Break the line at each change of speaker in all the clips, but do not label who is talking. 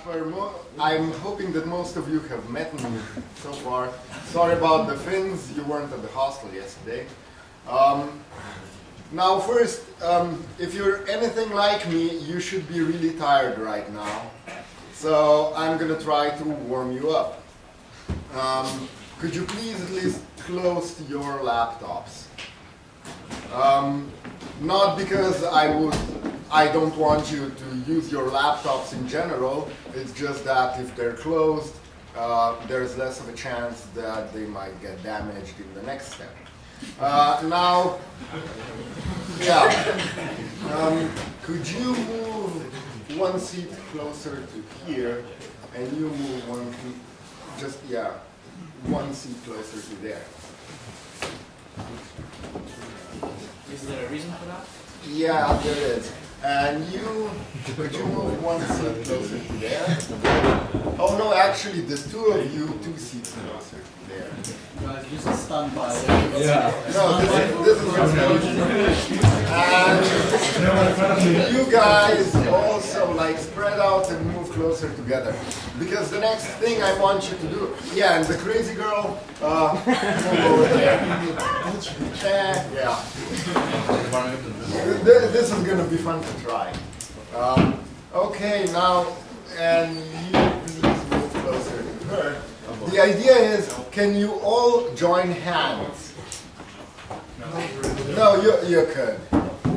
Gašper. I'm hoping that most of you have met me so far. Sorry about the Finns, you weren't at the hostel yesterday. Now first, if you're anything like me, you should be really tired right now. So I'm going to try to warm you up. Could you please at least close your laptops? Not because I don't want you to use your laptops in general, it's just that if they're closed, there's less of a chance that they might get damaged in the next step. Now, yeah, could you move one seat closer to here, and you move one seat closer to there.
Is there a reason for that?
Yeah, there is. And could you move one seat closer to there? Oh no, actually, there's two of you, 2 seats closer to there.
Guys, this is standby.
Yeah. No, this is and you guys also like spread out and move closer together. Because the next thing I want you to do, yeah, and the crazy girl, move over there. Yeah. This is going to be fun to try. Okay, now, and you please move closer to her. The idea is, can you all join hands? No, you could.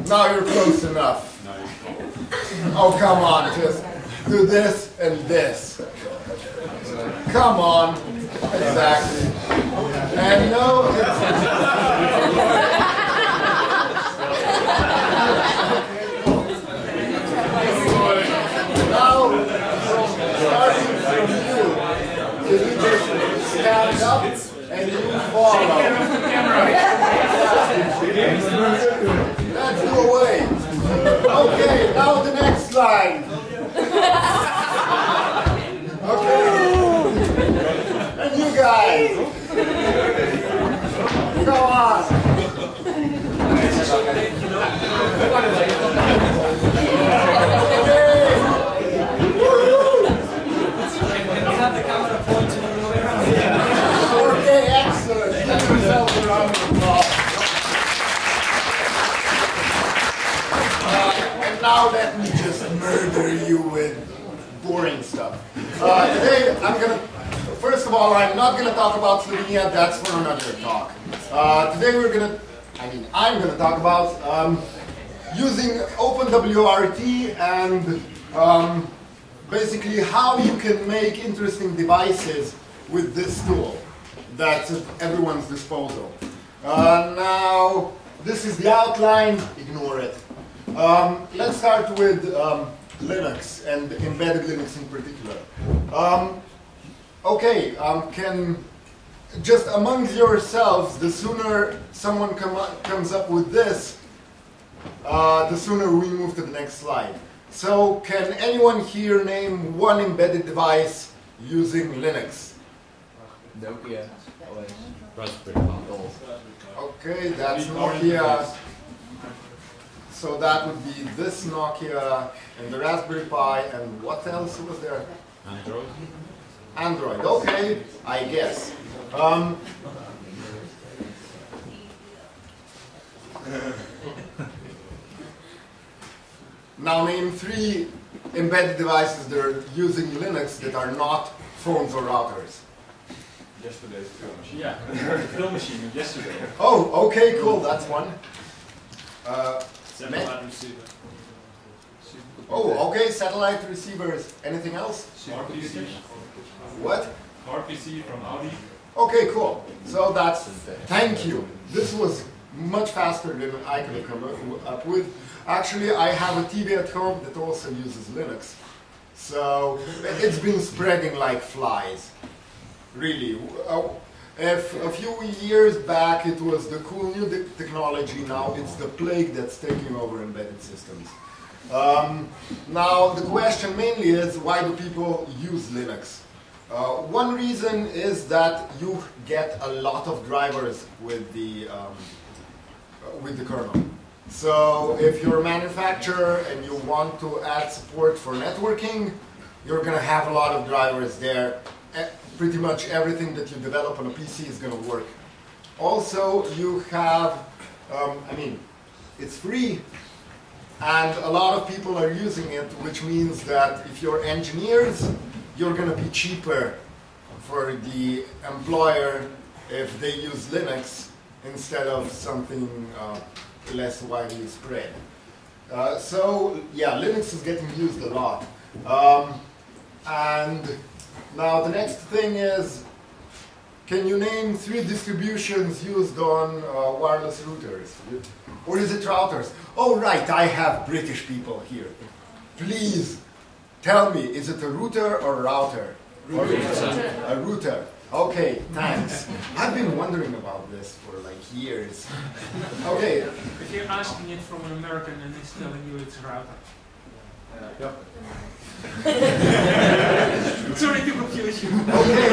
Now you're close enough. Oh, come on, just do this and this. Come on. Exactly. And no, now, starting from you just stand up and you follow. Let's go away. Okay, now the next line. Okay. And you guys. Go on. Okay, excellent. Give yourself a round of applause. And now let me just murder you with boring stuff. Today I'm gonna, first of all, I'm not gonna talk about Slovenia, that's for another talk. Today I'm gonna talk about using OpenWRT and basically how you can make interesting devices with this tool that's at everyone's disposal. Now, this is the outline, ignore it. Let's start with Linux and embedded Linux in particular. Can just amongst yourselves, the sooner someone comes up with this, the sooner we move to the next slide. So, can anyone here name one embedded device using Linux?
Nokia.
Raspberry Pi.
Okay, that's Nokia. So that would be this Nokia and the Raspberry Pi, and what else was there?
Android.
Android, okay, I guess. Now name 3 embedded devices that are using Linux that are not phones or routers.
Yesterday's film machine. Yeah, the film machine yesterday.
Oh, okay, cool, that's one.
Satellite receiver.
Oh, okay, satellite receivers. Anything else?
RPC.
What?
RPC from Audi.
Okay, cool. So that's, thank you. This was much faster than I could have come up with. Actually, I have a TV at home that also uses Linux. So it's been spreading like flies. Really. If a few years back it was the cool new technology, now it's the plague that's taking over embedded systems. Now the question mainly is, why do people use Linux? One reason is that you get a lot of drivers with the kernel. So if you're a manufacturer and you want to add support for networking, you're going to have a lot of drivers there. Pretty much everything that you develop on a PC is going to work. Also, you have, I mean, it's free, and a lot of people are using it, which means that if you're engineers, you're going to be cheaper for the employer if they use Linux instead of something less widely spread. So, yeah, Linux is getting used a lot. And now the next thing is, can you name 3 distributions used on wireless routers? Or is it routers? Oh, right, I have British people here. Please tell me, is it a router or a router? A router. Okay, thanks. I've been wondering about this for like years. Okay.
If you're asking it from an American and he's telling you it's a router.
Yep.
Sorry to confuse you.
Okay.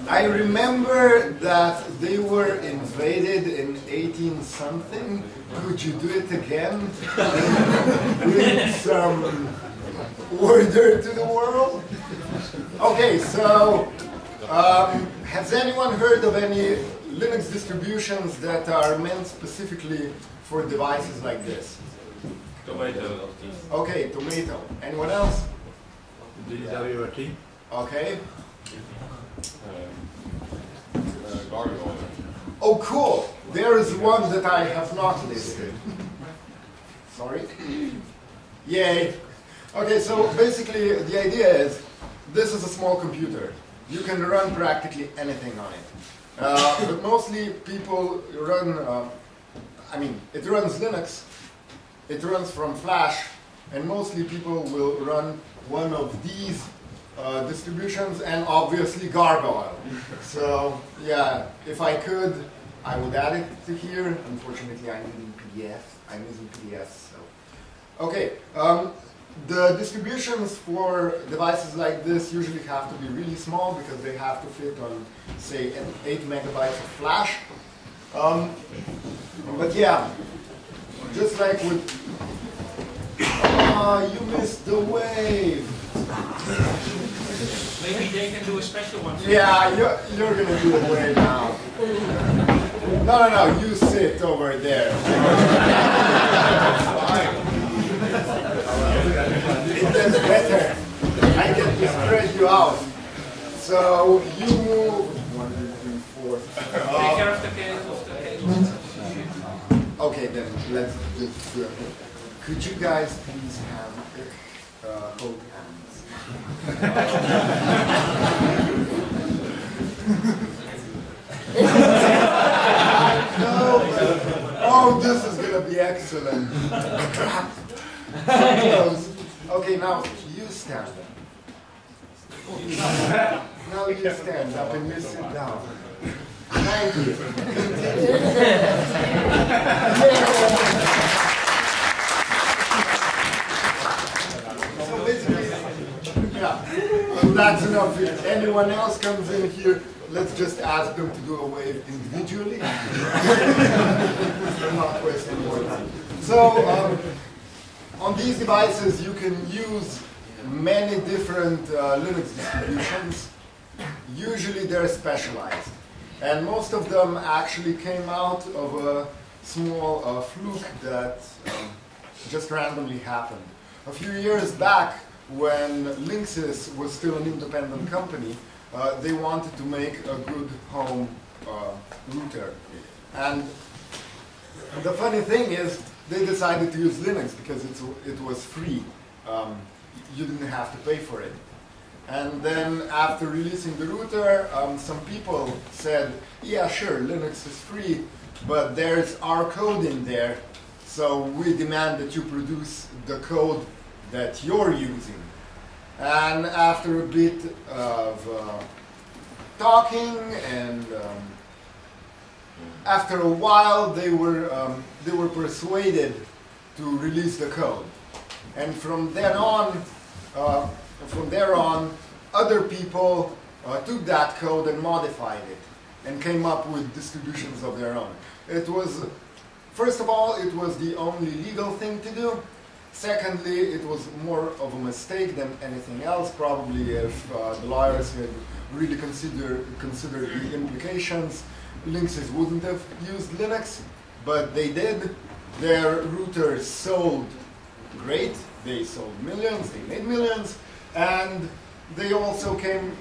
I remember that they were invaded in 18-something. Could you do it again? Bring some order to the world? Okay, so has anyone heard of any Linux distributions that are meant specifically for devices like this?
Tomato.
Okay, Tomato. Anyone else?
OpenWRT.
Okay.
Gargoyle.
Oh, cool. There is one that I have not listed. Sorry. Yay. Okay, so basically the idea is, this is a small computer. You can run practically anything on it. But mostly people run, I mean, it runs Linux, it runs from Flash, and mostly people will run one of these distributions, and obviously Gargoyle. So, yeah, if I could, I would add it to here. Unfortunately, I'm using PDF. I'm using PDFs, so. Okay. The distributions for devices like this usually have to be really small because they have to fit on, say, 8 megabytes of flash. But yeah, just like with... you missed the wave!
Maybe they can do a special one.
Yeah, you're going to do the wave now. No, you sit over there. It does better. I can just spread you out. So you move 1, 2, 3, 4.
Take care of the cable.
Okay, then let's just do it. Could you guys please have hold hands? No. Oh, this is gonna be excellent. So close. Okay, now you stand up. Now you stand up and you sit down. Thank you. So basically, yeah, that's enough. If anyone else comes in here, let's just ask them to do a wave individually. Not waste any more time. So, on these devices, you can use many different Linux distributions. Usually they're specialized. And most of them actually came out of a small fluke that just randomly happened. A few years back, when Linksys was still an independent company, they wanted to make a good home router. And the funny thing is, they decided to use Linux because it was free. You didn't have to pay for it. And then after releasing the router, some people said, yeah, sure, Linux is free, but there's our code in there, so we demand that you produce the code that you're using. And after a bit of talking and after a while, they were persuaded to release the code. And from there on, other people took that code and modified it and came up with distributions of their own. It was, first of all, it was the only legal thing to do, Secondly, it was more of a mistake than anything else. Probably if the lawyers had really considered the implications, Linksys wouldn't have used Linux, but they did. Their routers sold great. They sold millions, they made millions, and they also came,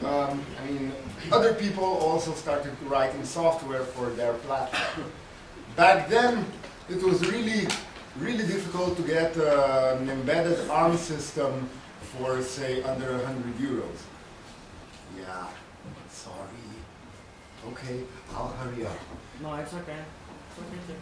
other people also started writing software for their platform. Back then, it was really difficult to get an embedded ARM system for, say, under 100 euros. Yeah, sorry. Okay, I'll hurry up.
No, it's okay. It's okay.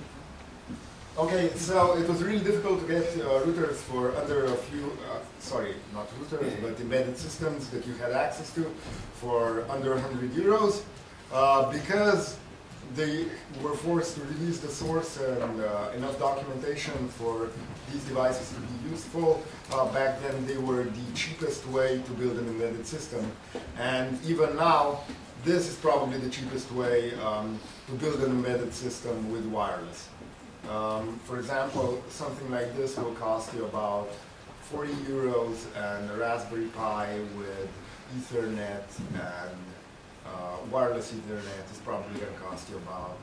Okay, so it was really difficult to get routers for under a few, sorry, not routers, but embedded systems that you had access to for under 100 euros because they were forced to release the source and enough documentation for these devices to be useful. Back then they were the cheapest way to build an embedded system. And even now, this is probably the cheapest way to build an embedded system with wireless. For example, something like this will cost you about 40 euros, and a Raspberry Pi with Ethernet and wireless Ethernet is probably going to cost you about,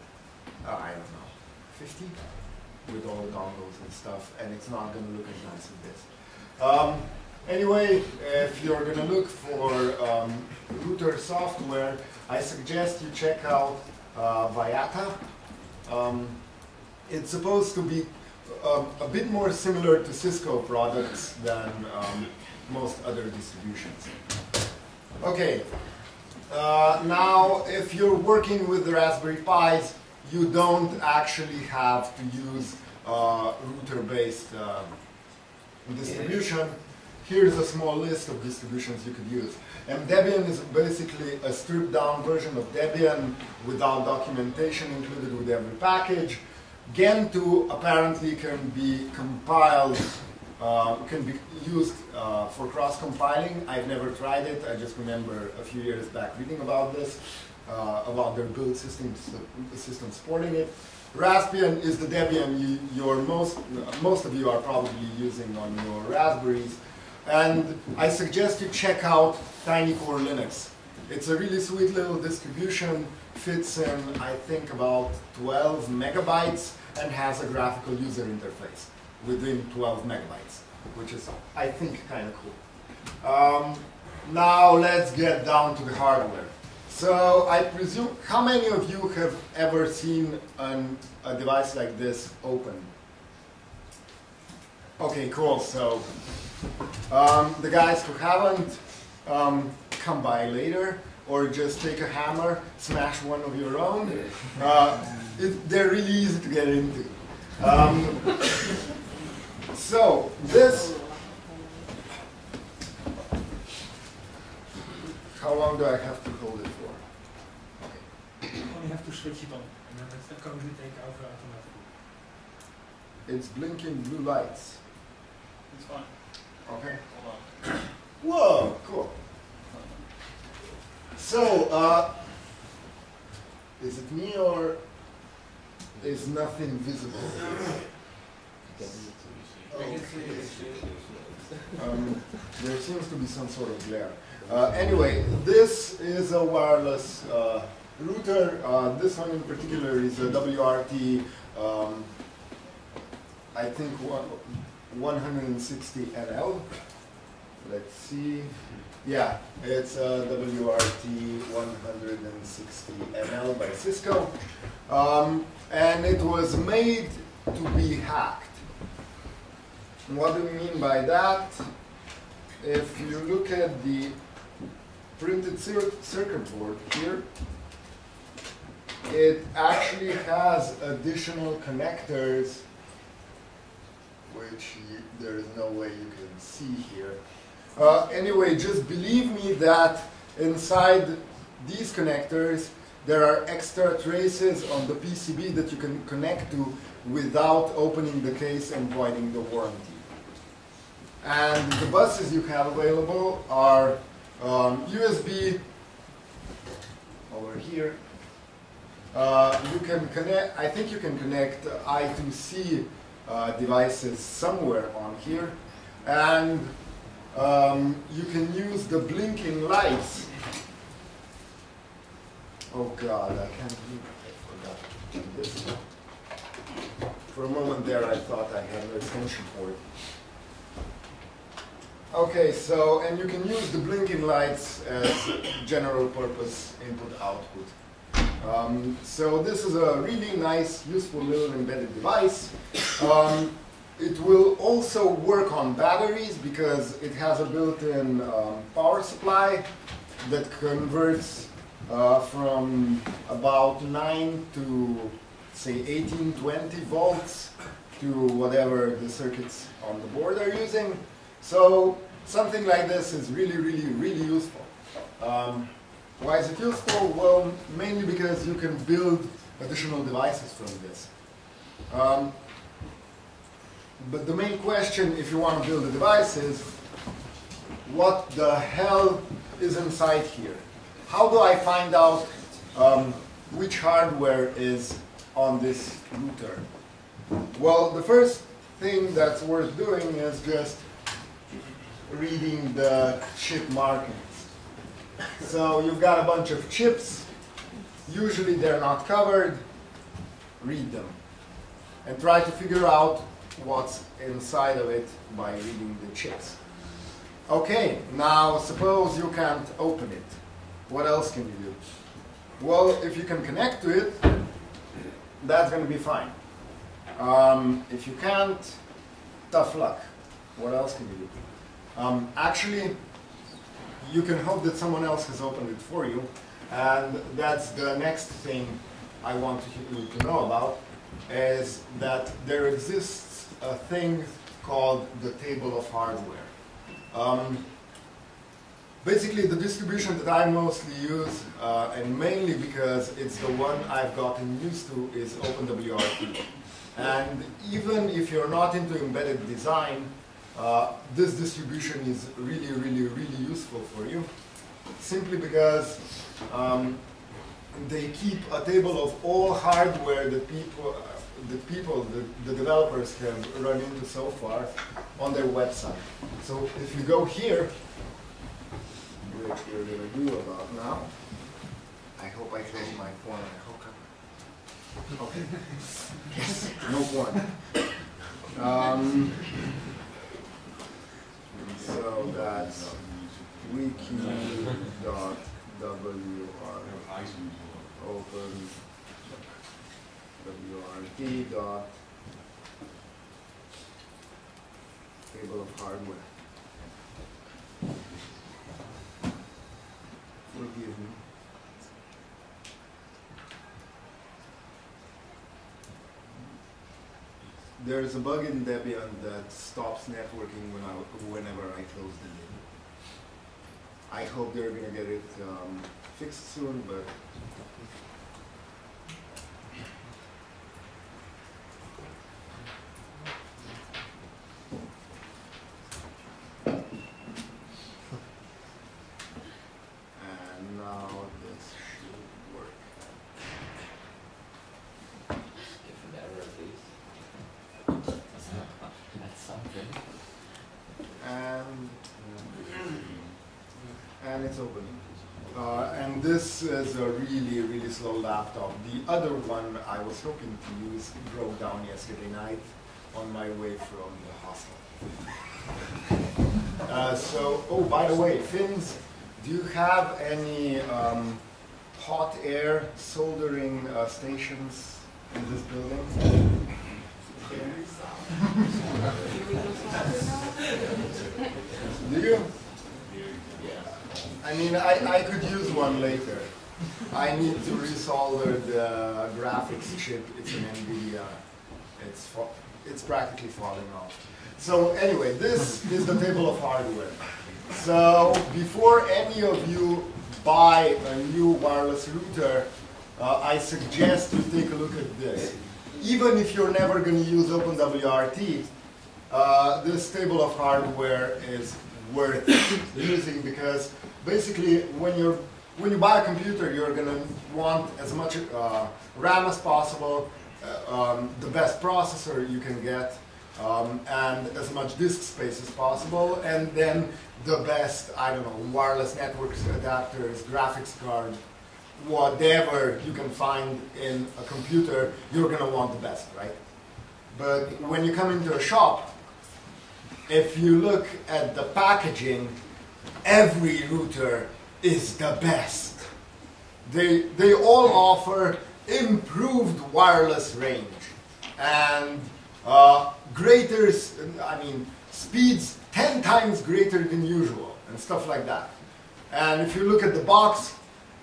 I don't know, 50 with all the dongles and stuff, and it's not going to look as nice as this. Anyway, if you're going to look for router software, I suggest you check out Viata. It's supposed to be a bit more similar to Cisco products than most other distributions. Okay, now if you're working with the Raspberry Pis, you don't actually have to use router-based distribution. Here's a small list of distributions you could use. Debian is basically a stripped-down version of Debian without documentation included with every package. Gentoo apparently can be compiled, can be used for cross-compiling. I've never tried it. I just remember a few years back reading about this, about their build system supporting it. Raspbian is the Debian most of you are probably using on your Raspberries. And I suggest you check out TinyCore Linux. It's a really sweet little distribution, fits in, I think, about 12 megabytes and has a graphical user interface within 12 megabytes, which is, I think, kind of cool. Now let's get down to the hardware. So I presume, how many of you have ever seen a device like this open? Okay, cool. So the guys who haven't, come by later, or just take a hammer, smash one of your own. They're really easy to get into. So this, how long do I have to hold it for? Okay.
You only have to switch it on, and then it's going to take over automatically.
It's blinking blue lights.
It's fine.
Okay.
Hold on.
Whoa, cool. So, is it me or is nothing visible? Okay. There seems to be some sort of glare. Anyway, this is a wireless router. This one in particular is a WRT, I think 160 NL. Let's see. Yeah, it's a WRT 160 NL by Cisco. And it was made to be hacked. What do we mean by that? If you look at the printed circuit board here, it actually has additional connectors, which there is no way you can see here. Anyway, just believe me that inside these connectors there are extra traces on the PCB that you can connect to without opening the case and voiding the warranty. And the buses you have available are USB over here. You can connect, I think you can connect I2C devices somewhere on here, and you can use the blinking lights. Oh God, I can't believe I forgot to do this. For a moment there, I thought I had an extension cord. Okay, so, and you can use the blinking lights as general purpose input-output. So this is a really nice, useful little embedded device. It will also work on batteries because it has a built-in power supply that converts from about 9 to, say, 18, 20 volts to whatever the circuits on the board are using. So something like this is really, really, really useful. Why is it useful? Well, mainly because you can build additional devices from this. But the main question, if you want to build a device, is what the hell is inside here? How do I find out which hardware is on this router? Well, the first thing that's worth doing is just reading the chip markings. So you've got a bunch of chips. Usually they're not covered. Read them. And try to figure out what's inside of it by reading the chips. Okay, now suppose you can't open it. What else can you do? Well, if you can connect to it, that's going to be fine. If you can't, tough luck. What else can you do? Actually, you can hope that someone else has opened it for you, and that's the next thing I want you to know about, is that there exists a thing called the table of hardware. Basically, the distribution that I mostly use, and mainly because it's the one I've gotten used to, is OpenWRT. And even if you're not into embedded design, this distribution is really, really, really useful for you, simply because they keep a table of all hardware that the developers have run into so far on their website. So if you go here, which we're going to do about now, I hope I close my porn. Okay. Yes, no porn. So that's wiki.wrt.table of hardware. Forgive me. There's a bug in Debian that stops networking whenever I close the lid. I hope they're going to get it fixed soon, but and now this should work. And it's opening. And this is a really, really slow laptop. The other one I was hoping to use broke down yesterday night on my way from the hostel. Oh, by the way, Finns, do you have any hot air soldering stations in this building? Do you? I mean, I could use one later. I need to resolder the graphics chip. It's an NVIDIA. It's practically falling off. So anyway, this is the table of hardware. So before any of you buy a new wireless router, I suggest you take a look at this. Even if you're never going to use OpenWRT, this table of hardware is worth using, because basically when you buy a computer, you're going to want as much RAM as possible, the best processor you can get, and as much disk space as possible, and then the best, I don't know, wireless networks, adapters, graphics card, whatever you can find in a computer, you're going to want the best, right? But when you come into a shop, if you look at the packaging, every router is the best. They all offer improved wireless range and speeds 10 times greater than usual and stuff like that. And if you look at the box,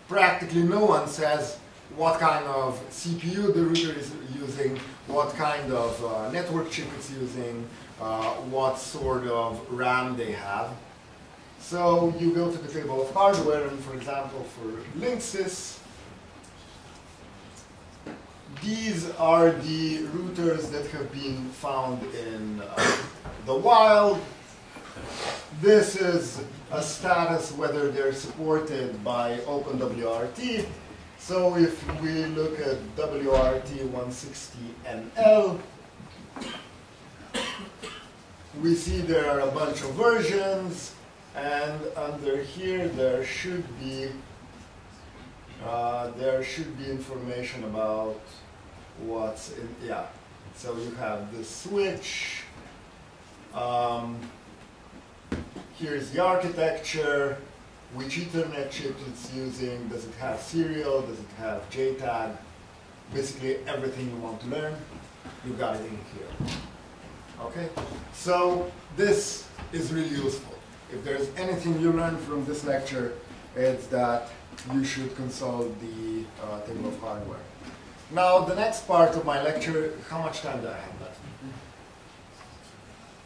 practically no one says what kind of CPU the router is using, what kind of network chip it's using, what sort of RAM they have. So you go to the table of hardware, and for example, for Linksys, these are the routers that have been found in the wild. This is a status whether they're supported by OpenWRT. So if we look at WRT 160NL, we see there are a bunch of versions, and under here there should be information about what's in, yeah. So you have the switch, here's the architecture, which Ethernet chip it's using, does it have serial, does it have JTAG, basically everything you want to learn, you've got it in here. Okay, so this is really useful. If there's anything you learn from this lecture, it's that you should consult the table of hardware. Now, the next part of my lecture, how much time do I have left?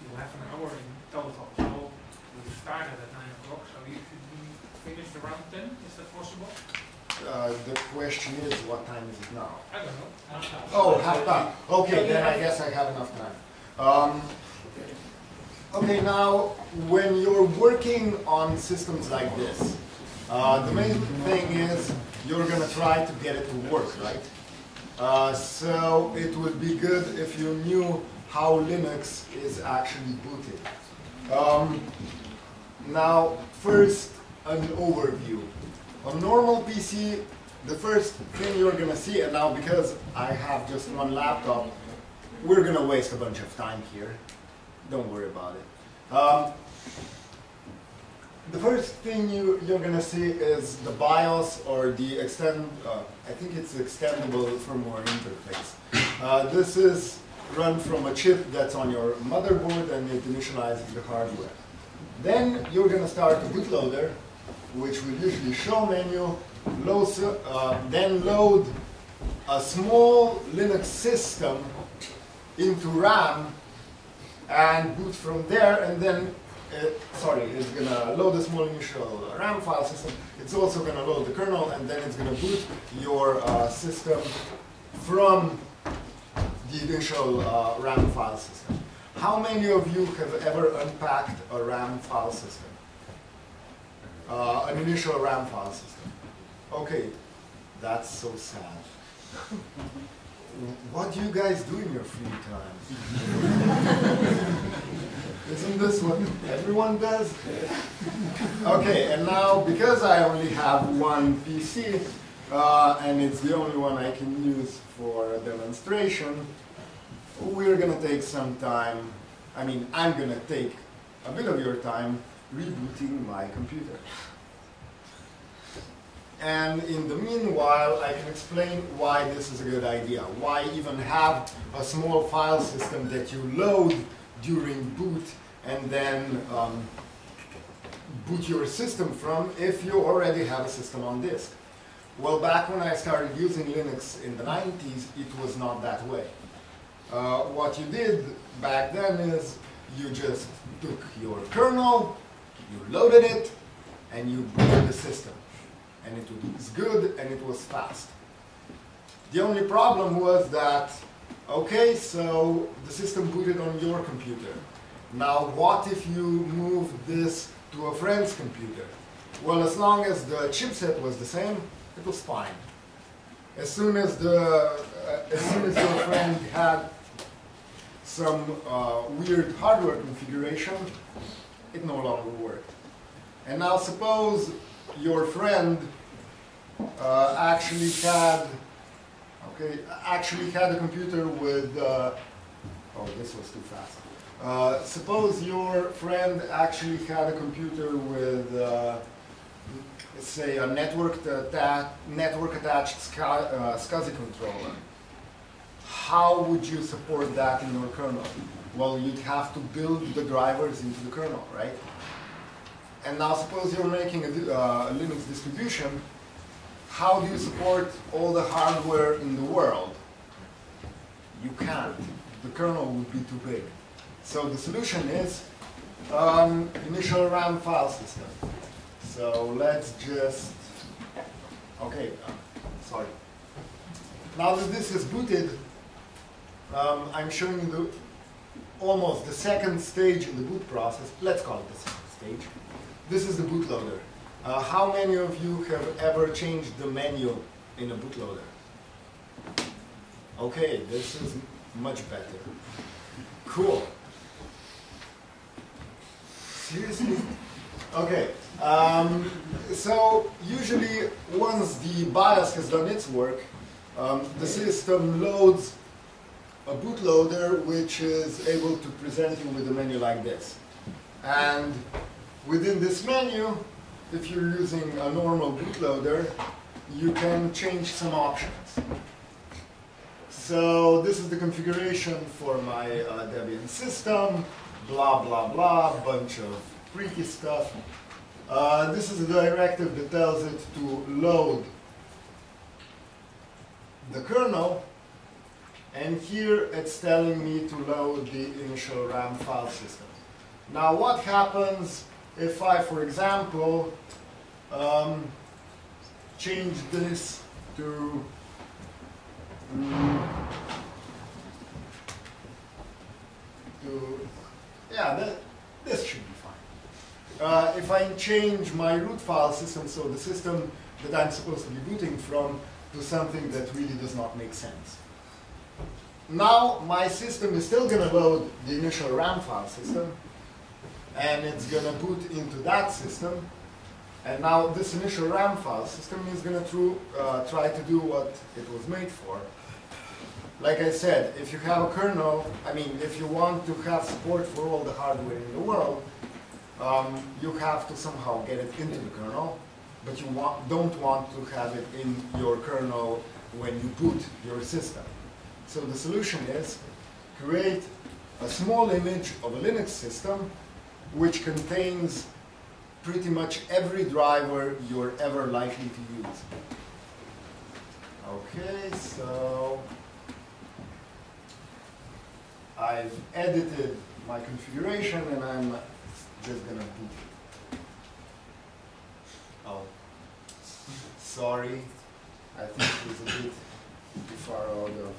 You have an hour in total, so we started at 9 o'clock, so you should be finished around 10, is that possible?
The question is, what time is it now?
I don't know.
Oh, half time. Okay, then I guess I have enough time. Okay, now, when you're working on systems like this, the main thing is you're going to try to get it to work, right? So it would be good if you knew how Linux is actually booted. Now, first, an overview. On normal PC, the first thing you're going to see, and now because I have just one laptop, we're going to waste a bunch of time here. Don't worry about it. The first thing you're going to see is the BIOS, or the I think it's extendable firmware interface. This is run from a chip that's on your motherboard, and it initializes the hardware. Then you're going to start the bootloader, which will usually show menu, then load a small Linux system into RAM and boot from there, and then it's going to load a small initial RAM file system. It's also going to load the kernel, and then it's going to boot your system from the initial RAM file system. How many of you have ever unpacked a RAM file system? An initial RAM file system. Okay, that's so sad. What do you guys do in your free time? Isn't this what everyone does? Okay, and now because I only have one PC, and it's the only one I can use for a demonstration, we're going to take some time, I'm going to take a bit of your time rebooting my computer. And in the meanwhile, I can explain why this is a good idea. Why even have a small file system that you load during boot and then boot your system from if you already have a system on disk. Well, back when I started using Linux in the 90s, it was not that way. What you did back then is you just took your kernel, you loaded it, and you booted the system. And it was good, and it was fast. The only problem was that, okay, so the system booted on your computer. Now, what if you move this to a friend's computer? Well, as long as the chipset was the same, it was fine. as soon as your friend had some weird hardware configuration, it no longer worked. And now suppose your friend actually had a computer with oh, this was too fast. Suppose your friend actually had a computer with let's say a network attached SCSI controller. How would you support that in your kernel? Well, you'd have to build the drivers into the kernel, right? And now suppose you're making a Linux distribution. How do you support all the hardware in the world? You can't. The kernel would be too big. So the solution is initial RAM file system. So let's just, okay, sorry. Now that this is booted, I'm showing you almost the second stage in the boot process. Let's call it the second stage. This is the bootloader. How many of you have ever changed the menu in a bootloader? Okay, this is much better. Cool. Seriously? Okay. So usually once the BIOS has done its work, the system loads a bootloader which is able to present you with a menu like this. And within this menu, if you're using a normal bootloader, you can change some options. So this is the configuration for my Debian system, blah, blah, blah, bunch of freaky stuff. This is a directive that tells it to load the kernel, and here it's telling me to load the initial RAM file system. Now what happens if I, for example, change this to this should be fine. If I change my root file system, so the system that I'm supposed to be booting from, to something that really does not make sense. Now my system is still going to load the initial RAM file system, and it's going to boot into that system. And now this initial RAM file system is going to try to do what it was made for. Like I said, if you have a kernel, if you want to have support for all the hardware in the world, you have to somehow get it into the kernel, but you don't want to have it in your kernel when you boot your system. So the solution is create a small image of a Linux system which contains pretty much every driver you're ever likely to use. Okay, so I've edited my configuration and I'm just going to boot it. Oh, sorry, I think it was a bit too far out of.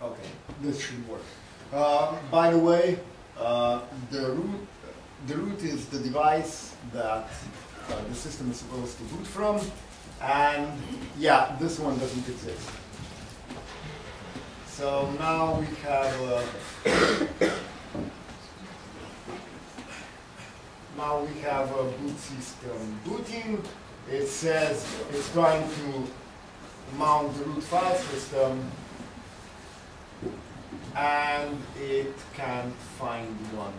Okay, this should work. By the way, the root is the device that the system is supposed to boot from, and yeah, this one doesn't exist. So now we have a boot system booting. It says it's trying to mount the root file system, and it can't find one.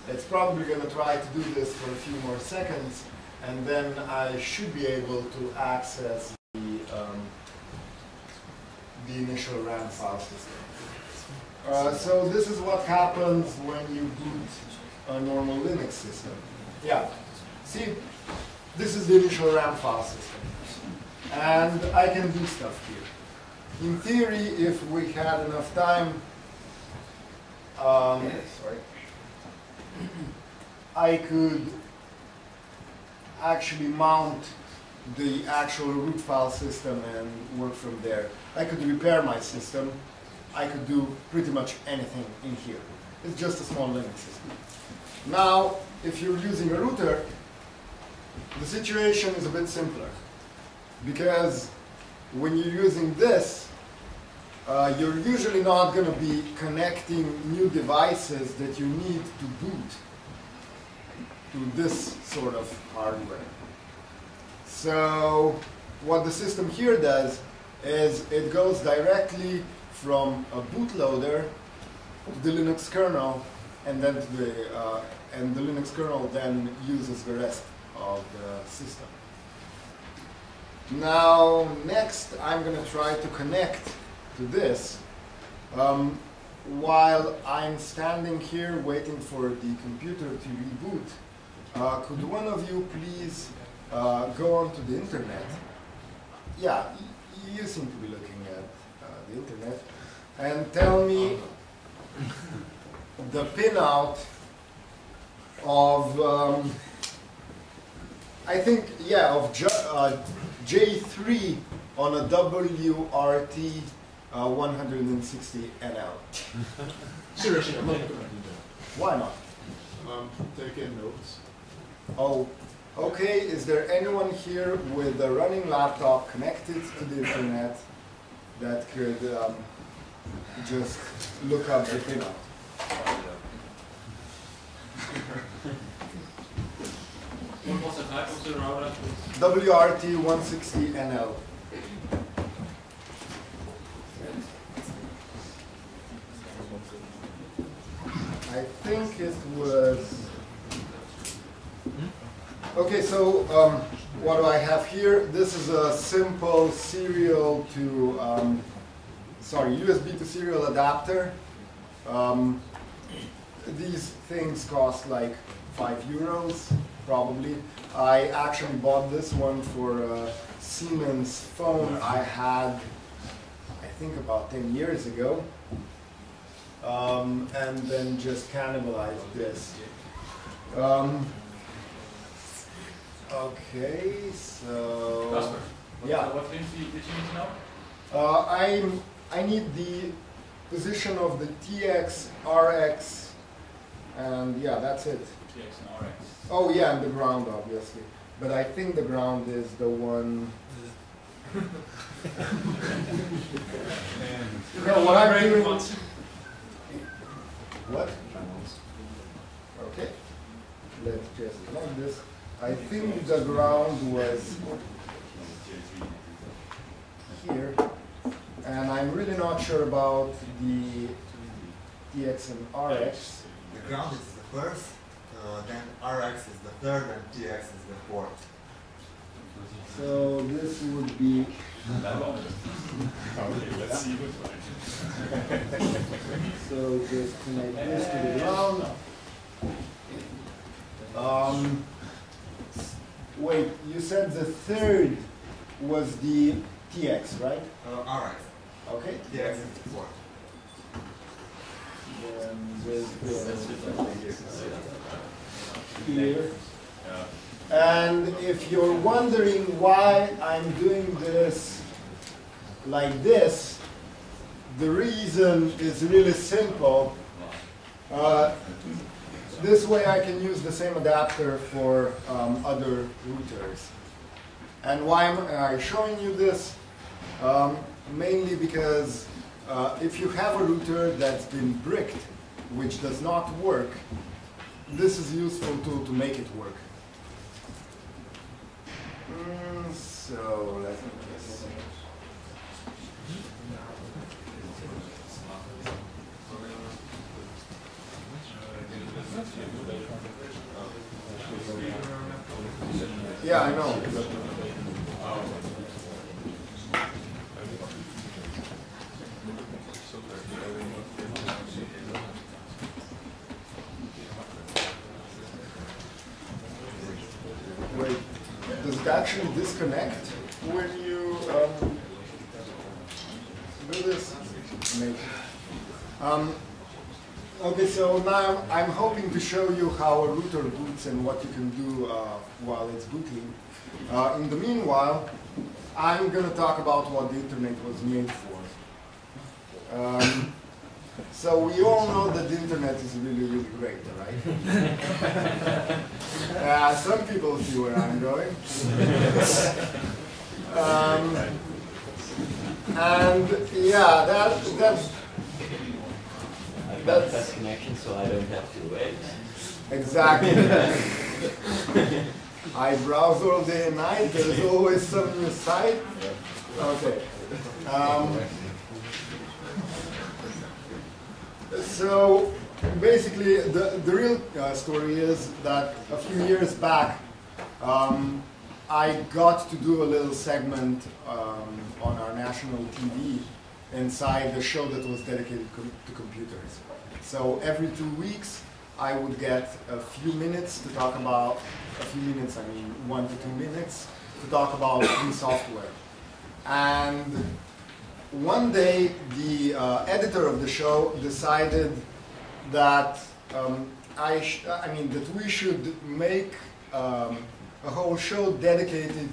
It's probably going to try to do this for a few more seconds, and then I should be able to access the initial RAM file system. So this is what happens when you boot a normal Linux system. Yeah, see, this is the initial RAM file system. And I can do stuff here. In theory, if we had enough time, I could actually mount the actual root file system and work from there. I could repair my system. I could do pretty much anything in here. It's just a small Linux system. Now, if you're using a router, the situation is a bit simpler. Because when you're using this, you're usually not going to be connecting new devices that you need to boot to this sort of hardware. So what the system here does is it goes directly from a bootloader to the Linux kernel, and then to the Linux kernel then uses the rest of the system. Now, next I'm going to try to connect to this while I'm standing here waiting for the computer to reboot. Could one of you please go onto the internet? Yeah, you seem to be looking at the internet, and tell me the pinout of I think, yeah, of J3 on a WRT 160 NL.
Seriously, I'm not going to do
Why not?
that. Taking notes.
Oh, okay. Is there anyone here with a running laptop connected to the internet that could just look up the pinout?
What was the type of the router?
WRT 160 NL. I think it was... Okay, so what do I have here? This is a simple serial to, USB to serial adapter. These things cost like €5, probably. I actually bought this one for a Siemens phone I had, I think about 10 years ago. And then just cannibalized this. Okay, so...
Gašper,
yeah.
What things did you need to know?
I need the position of the TX, RX, and yeah, that's it.
TX and RX.
Oh yeah, and the ground, obviously. But I think the ground is the one... No, what I'm doing... What? Okay. Let's just connect this. I think the ground was here. And I'm really not sure about the TX and RX.
The ground is the first, then RX is the third, and TX is the fourth.
So this would be...
Okay, let's see what's right.
So just connect this to the ground. Wait, you said the third was the TX, right?
RX.
Okay.
TX is the fourth.
Then this here. And if you're wondering why I'm doing this like this, the reason is really simple. This way I can use the same adapter for other routers. And why am I showing you this? Mainly because if you have a router that's been bricked, which does not work, this is a useful tool to make it work. So let me just... Yeah, I know. Wait, does it actually disconnect when you do this? Maybe. Okay, so now I'm hoping to show you how a router boots and what you can do while it's booting. In the meanwhile, I'm going to talk about what the internet was made for. So we all know that the internet is really, really great, right? Some people see where I'm going. And yeah, that's
fast connection, so I don't have to wait.
Exactly. I browse all day and night. There's always some new site. Okay. So basically, the real story is that a few years back, I got to do a little segment on our national TV inside the show that was dedicated to computers. So every 2 weeks, I would get a few minutes to talk about, a few minutes, I mean 1 to 2 minutes, to talk about free software. And one day, the editor of the show decided that that we should make a whole show dedicated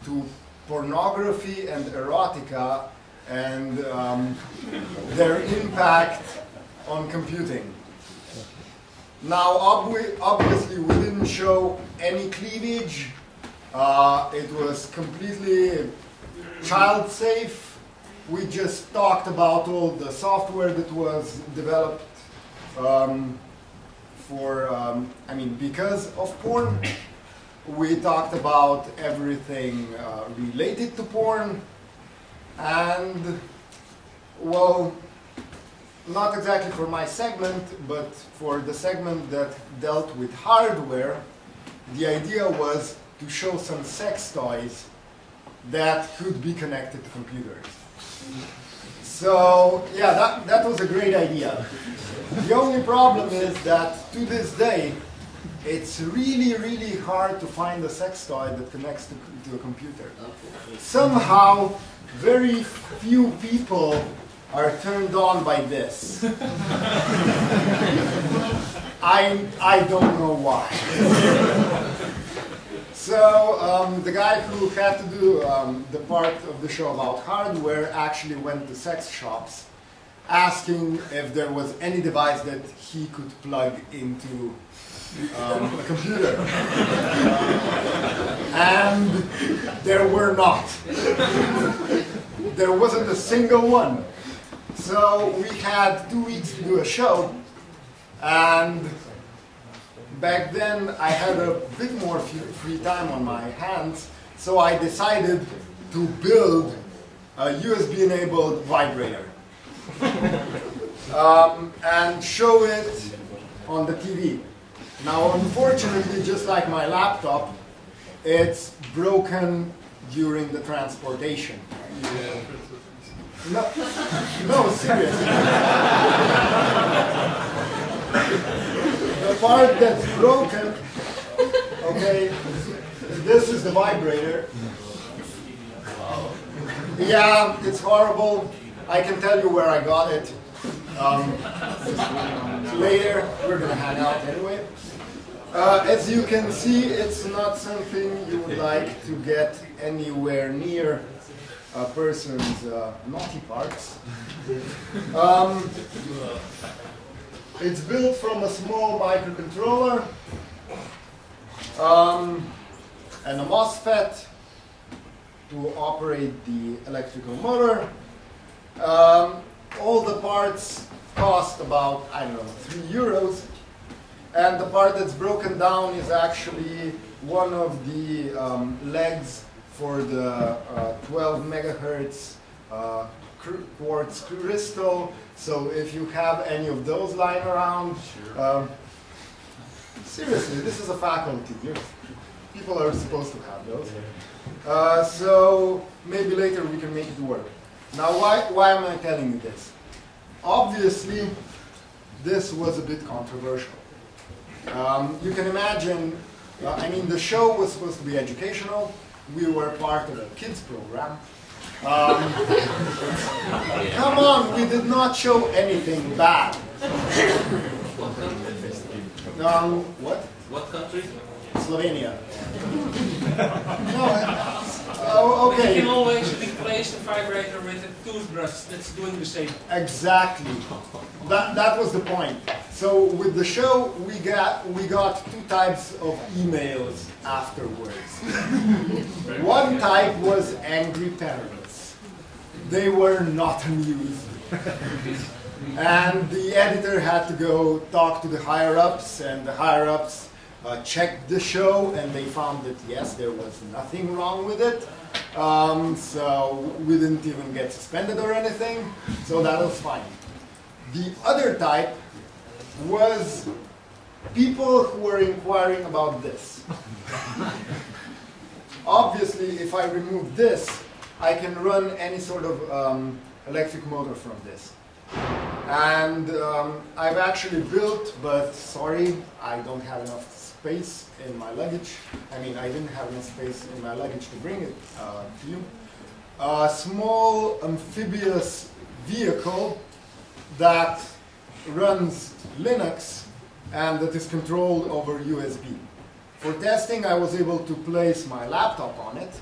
to pornography and erotica and their impact on computing. Now, obviously, we didn't show any cleavage. It was completely child safe. We just talked about all the software that was developed because of porn. We talked about everything related to porn. And, well, not exactly for my segment, but for the segment that dealt with hardware, the idea was to show some sex toys that could be connected to computers. So, yeah, that was a great idea. The only problem is that to this day, it's really, really hard to find a sex toy that connects to a computer. Somehow, very few people are turned on by this. I don't know why. So the guy who had to do the part of the show about hardware actually went to sex shops asking if there was any device that he could plug into a computer. And there were not. There wasn't a single one. So we had 2 weeks to do a show, and back then I had a bit more free time on my hands, so I decided to build a USB-enabled vibrator and show it on the TV. Now, unfortunately, just like my laptop, it's broken during the transportation. No, seriously. The part that's broken, okay, this is the vibrator. Yeah, it's horrible. I can tell you where I got it. Later, we're going to hang out anyway. As you can see, it's not something you would like to get anywhere near a person's naughty parts. It's built from a small microcontroller and a MOSFET to operate the electrical motor. All the parts cost about, I don't know, €3. And the part that's broken down is actually one of the legs for the 12 megahertz quartz crystal. So if you have any of those lying around, seriously, this is a faculty. People are supposed to have those. So maybe later we can make it work. Now, why am I telling you this? Obviously, this was a bit controversial. You can imagine, the show was supposed to be educational. We were part of a kids program. Come on, we did not show anything bad. What?
What country?
Slovenia. No, Oh,
But you
okay.
can always replace the vibrator with a toothbrush that's doing the same.
Exactly. That was the point. So with the show, we got two types of emails afterwards. One type was angry parents. They were not amused. And the editor had to go talk to the higher-ups, and the higher-ups checked the show, and they found that yes, there was nothing wrong with it. So we didn't even get suspended or anything, so that was fine. The other type was people who were inquiring about this. Obviously, if I remove this, I can run any sort of electric motor from this. And I've actually built, but sorry, I don't have enough space in my luggage. I mean, I didn't have enough space in my luggage to bring it to you. A small amphibious vehicle that runs Linux and that is controlled over USB. For testing, I was able to place my laptop on it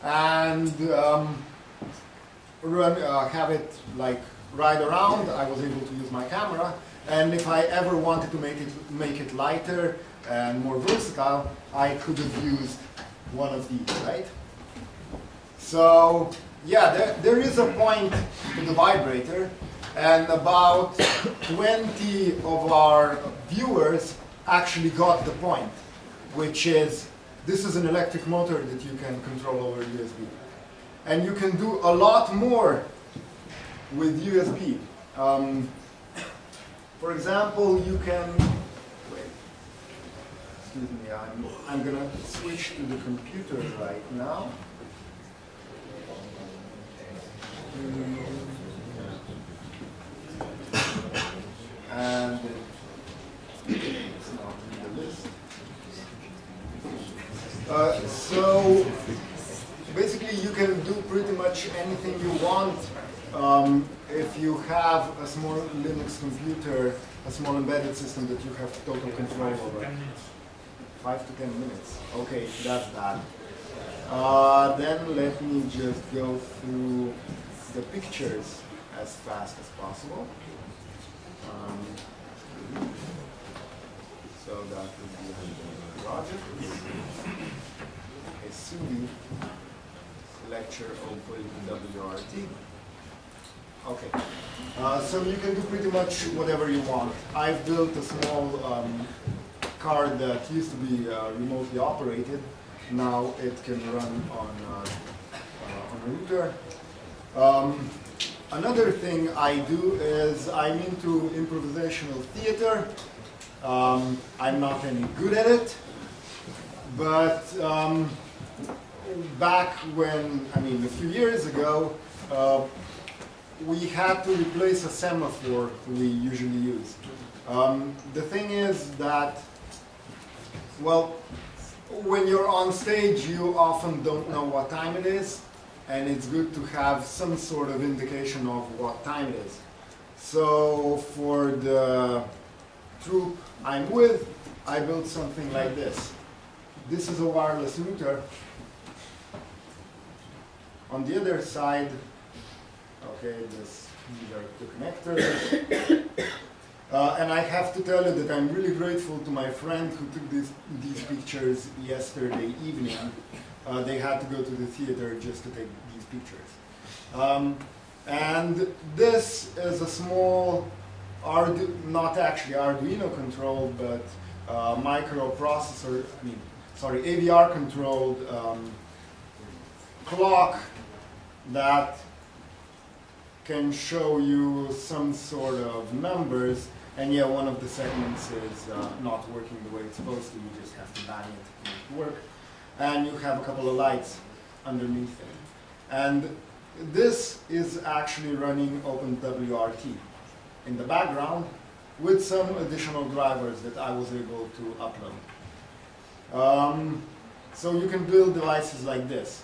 and have it like ride around. I was able to use my camera, and if I ever wanted to make it lighter and more versatile, I could have used one of these, right? So yeah, there is a point to the vibrator, and about 20 of our viewers actually got the point, which is this is an electric motor that you can control over USB. And you can do a lot more with USB. For example, you can, wait, excuse me, I'm gonna switch to the computer right now. And it's not in the list. So basically you can do pretty much anything you want if you have a small Linux computer, a small embedded system that you have total control over. 5 to 10 minutes. Okay, that's that. Then let me just go through the pictures as fast as possible. So that would be the project. HESUDI lecture OpenWRT. Okay, so you can do pretty much whatever you want. I've built a small card that used to be remotely operated. Now it can run on a router. Another thing I do is I'm into improvisational theater. I'm not any good at it, but back when, I mean, a few years ago, we had to replace a semaphore we usually use. The thing is that, well, when you're on stage, you often don't know what time it is, and it's good to have some sort of indication of what time it is. So for the troupe I'm with, I built something like this. This is a wireless router. On the other side, okay, these are the connectors. And I have to tell you that I'm really grateful to my friend who took these pictures yesterday evening. They had to go to the theater just to take these pictures. And this is a small, not actually Arduino controlled, but microprocessor, AVR controlled clock that can show you some sort of numbers. And yeah, one of the segments is not working the way it's supposed to. You just have to bang it to make it work. And you have a couple of lights underneath it. And this is actually running OpenWRT in the background with some additional drivers that I was able to upload. So you can build devices like this.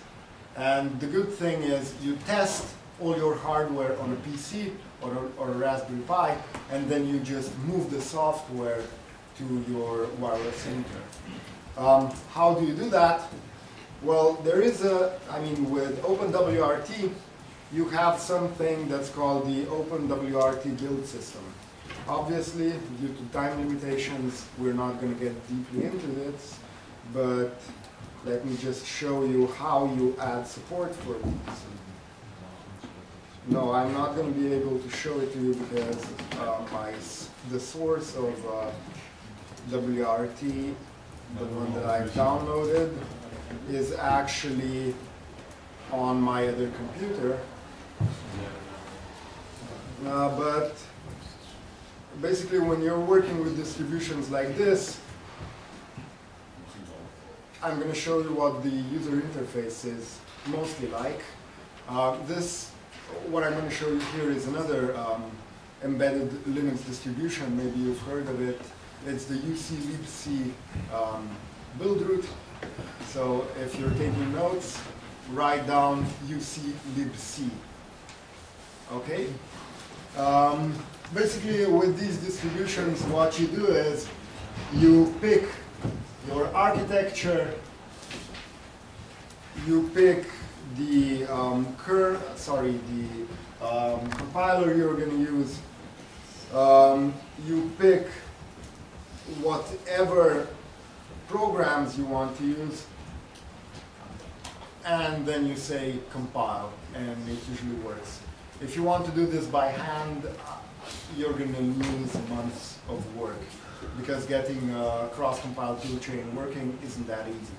And the good thing is you test all your hardware on a PC or a Raspberry Pi, and then you just move the software to your wireless router. How do you do that? Well, there is with OpenWRT, you have something that's called the OpenWRT build system. Obviously, due to time limitations, we're not going to get deeply into this, but let me just show you how you add support for these. No, I'm not going to be able to show it to you because the source of WRT, the one that I've downloaded, is actually on my other computer. But basically, when you're working with distributions like this, I'm going to show you what the user interface is mostly like. What I'm going to show you here is another embedded Linux distribution. Maybe you've heard of it. It's the UC-libc build root. So if you're taking notes, write down UC-libc. Okay? Basically, with these distributions, what you do is you pick your architecture, you pick the compiler you're going to use, you pick whatever programs you want to use, and then you say compile, and it usually works. If you want to do this by hand, you're going to lose months of work, because getting cross-compiled toolchain working isn't that easy.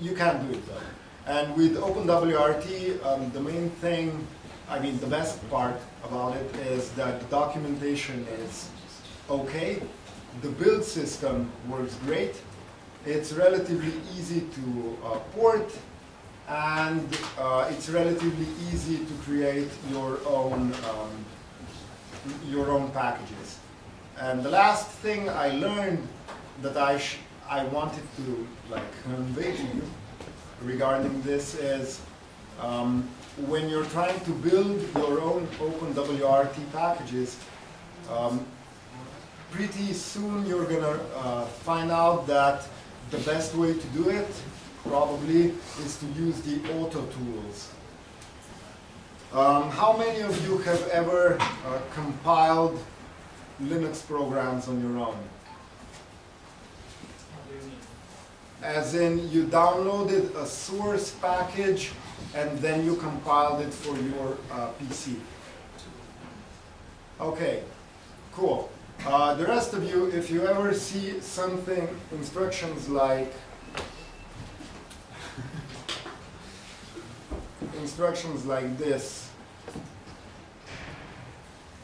You can do it though. And with OpenWRT, the main thing, the best part about it is that the documentation is okay. The build system works great. It's relatively easy to port, and it's relatively easy to create your own packages. And the last thing I learned that I wanted to convey to you regarding this is when you're trying to build your own OpenWRT packages, pretty soon you're gonna find out that the best way to do it probably is to use the auto tools. How many of you have ever compiled Linux programs on your own? As in, you downloaded a source package and then you compiled it for your PC. Okay, cool. The rest of you, if you ever see something, instructions like this,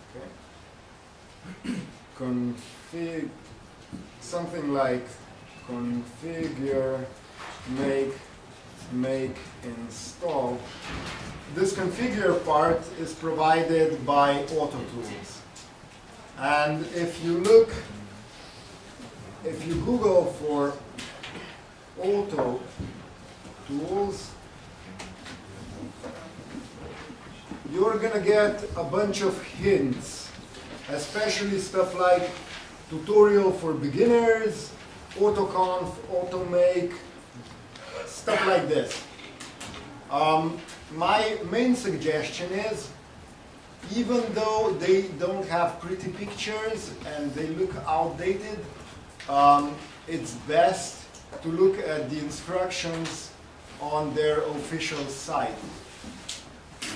okay. Config, something like configure, make, install. This configure part is provided by AutoTools. And if you Google for Auto Tools, you're going to get a bunch of hints, especially stuff like tutorial for beginners, AutoConf, AutoMake, stuff like this. My main suggestion is, even though they don't have pretty pictures and they look outdated, it's best to look at the instructions on their official site.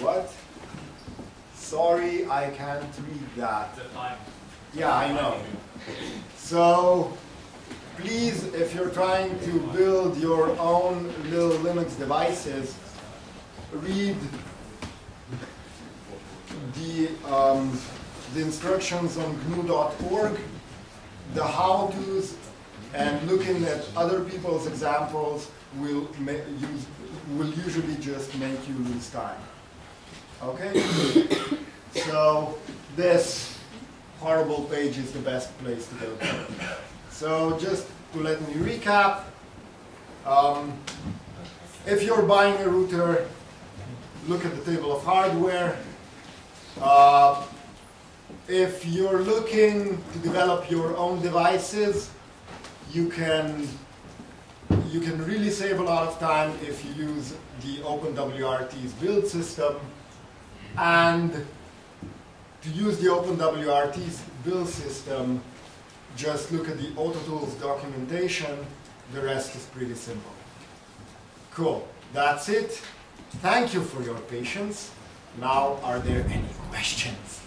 What? Sorry, I can't read that. Yeah, I know. So, please, if you're trying to build your own little Linux devices, read the instructions on GNU.org, the how-tos, and looking at other people's examples will usually just make you lose time. Okay? So this horrible page is the best place to go to. So just to let me recap, if you're buying a router, look at the table of hardware. If you're looking to develop your own devices, you can you can really save a lot of time if you use the OpenWRT's build system. And to use the OpenWRT's build system, just look at the AutoTools documentation. The rest is pretty simple. Cool. That's it. Thank you for your patience. Now, are there any questions?